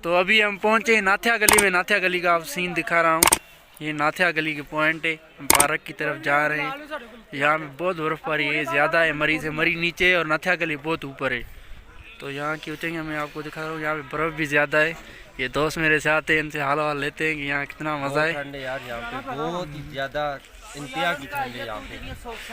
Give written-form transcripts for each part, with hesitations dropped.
तो अभी हम पहुंचे नाथिया गली में। नाथिया गली का आप सीन दिखा रहा हूँ। ये नाथिया गली के पॉइंट है, हम पार्क की तरफ जा रहे हैं। यहाँ में बहुत बर्फबारी है, ज़्यादा है। मरी से मरी नीचे और नाथिया गली बहुत ऊपर है। तो यहाँ की ऊंचाइयाँ मैं आपको दिखा रहा हूँ। यहाँ पे बर्फ़ भी ज़्यादा है। ये दोस्त मेरे से आते हैं, इनसे हाल वाल लेते हैं कि यहाँ कितना मज़ा है। ठंड है यार, यहाँ पे बहुत ही ज़्यादा इंतहा की ठंड है यहाँ पे।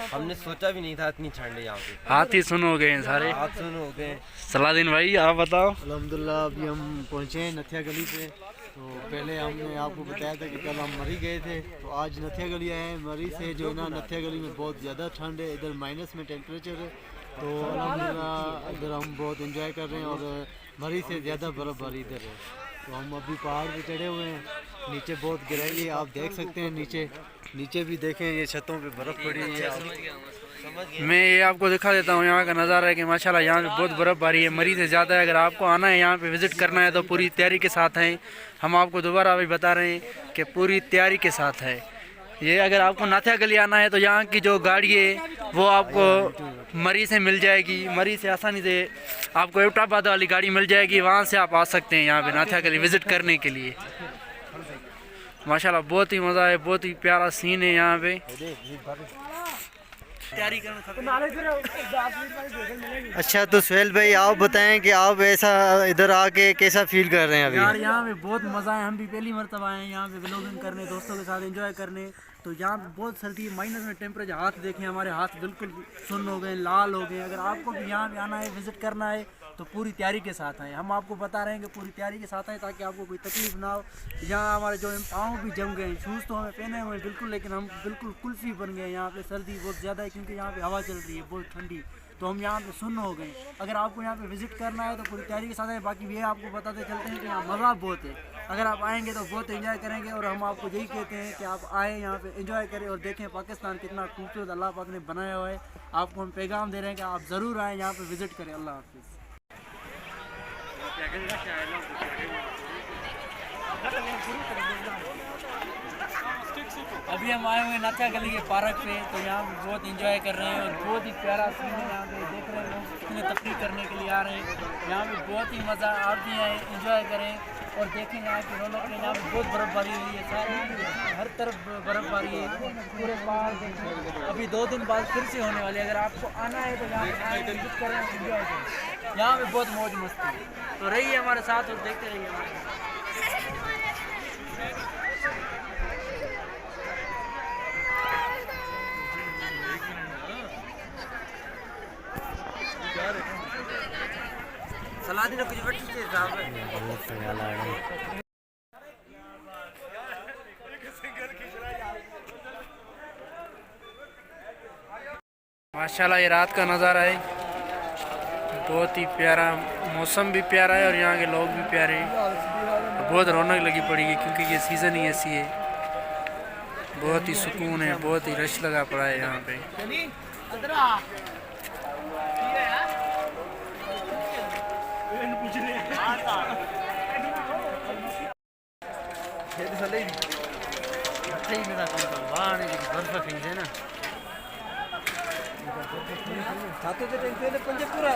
हमने सोचा भी नहीं था इतनी ठंड है यहाँ पे। हाथ ही सुन हो गए हैं सारे। हाथ सुन हो गए। सलादीन भाई आप बताओ। अल्हम्दुलिल्लाह अभी हम पहुँचे हैं नथिया गली पे। तो पहले हमने आपको बताया था कि कल हम मरी गए थे, तो आज नथिया गली आए हैं। मरी से जो है ना, नथिया गली में बहुत ज़्यादा ठंड है, इधर माइनस में टेम्परेचर है। तो अल्हम्दुलिल्लाह इधर हम बहुत एंजॉय कर रहे हैं और मरी से ज़्यादा बर्फ़बारी इधर है। तो हम अभी पहाड़ पे चढ़े हुए हैं, नीचे बहुत गहराई है, आप देख सकते हैं। नीचे भी देखें, ये छतों पे बर्फ़ पड़ी हुई है। मैं ये आपको दिखा देता हूँ यहाँ का नज़ारा है कि माशाल्लाह यहाँ पे बहुत बर्फ़बारी है, मरी से ज़्यादा है। अगर आपको आना है यहाँ पे विज़िट करना है तो पूरी तैयारी के साथ हैं। हम आपको दोबारा अभी बता रहे हैं कि पूरी तैयारी के साथ है ये। अगर आपको नाथिया गली आना है तो यहाँ की जो गाड़ी है वो आपको मरी से मिल जाएगी। मरी से आसानी से आपको एबटाबाद वाली गाड़ी मिल जाएगी, वहाँ से आप आ सकते हैं यहाँ पे नाथिया गली विज़िट करने के लिए। माशाल्लाह बहुत ही मज़ा है, बहुत ही प्यारा सीन है यहाँ पे। अच्छा तो सुहेल भाई आप बताएं कि आप ऐसा इधर आके कैसा फील कर रहे हैं अभी? यार यहाँ पे बहुत मज़ा है। हम भी पहली मरतबा आए हैं यहाँ पे व्लॉगिंग करने, दोस्तों के साथ एंजॉय करने। तो यहाँ पे बहुत सर्दी है, माइनस में टेम्परेचर। हाथ देखें, हमारे हाथ बिल्कुल सुन्न हो गए, लाल हो गए। अगर आपको भी यहाँ पे आना है, विज़िट करना है तो पूरी तैयारी के साथ आए। हम आपको बता रहे हैं कि पूरी तैयारी के साथ आए ताकि आपको कोई तकलीफ ना हो। यहाँ हमारे जो पाँव भी जम गए, शूज़ तो हमें पहने हुए बिल्कुल, लेकिन हम बिल्कुल कुल्फ़ी बन गए। यहाँ पे सर्दी बहुत ज़्यादा है क्योंकि यहाँ पे हवा चल रही है बहुत ठंडी, तो हम यहाँ पे सुन्न हो गए। अगर आपको यहाँ पे विज़िट करना है तो पूरी तैयारी के साथ आए। बाकी ये आपको बताते चलते हैं कि यहाँ मज़ा बहुत है। अगर आप आएंगे तो बहुत एंजॉय करेंगे और हम आपको यही कहते हैं कि आप आए यहाँ पे एंजॉय करें और देखें पाकिस्तान कितना खूबसूरत अल्लाह पाक ने बनाया हुआ है। आपको हम पैगाम दे रहे हैं कि आप ज़रूर आएँ यहाँ पे विज़िट करें। अल्लाह हाफिज़। अभी हम आए हुए नाथिया गली के पार्क पे, तो यहाँ पे बहुत एंजॉय कर रहे हैं और बहुत ही प्यारा सीन है। यहाँ पे देख रहे हैं लोग कितने तफरीह करने के लिए आ रहे हैं। यहाँ पे बहुत ही मज़ा, आप भी आए एंजॉय करें और देखें यहाँ की रौनक है। यहाँ पे बहुत बर्फ़बारी हुई है, सारी हर तरफ बर्फ़बारी है, पूरे पहाड़ देखें। अभी 2 दिन बाद फिर से होने वाली है। अगर आपको आना है तो यहाँ पे विजिट करें, एंजॉय करें। यहाँ पे बहुत मौज मस्ती है। तो रहिए हमारे साथ और देखते रहिए हमारे साथ। सलादी कुछ माशाल्लाह ये रात का नज़ारा है, बहुत ही प्यारा। मौसम भी प्यारा है और यहाँ के लोग भी प्यारे हैं। बहुत रौनक लगी पड़ी है क्योंकि ये सीज़न ही ऐसी है। बहुत ही सुकून है, बहुत ही रश लगा पड़ा है यहाँ पे। छाते तो टेंशन पंजे पूरा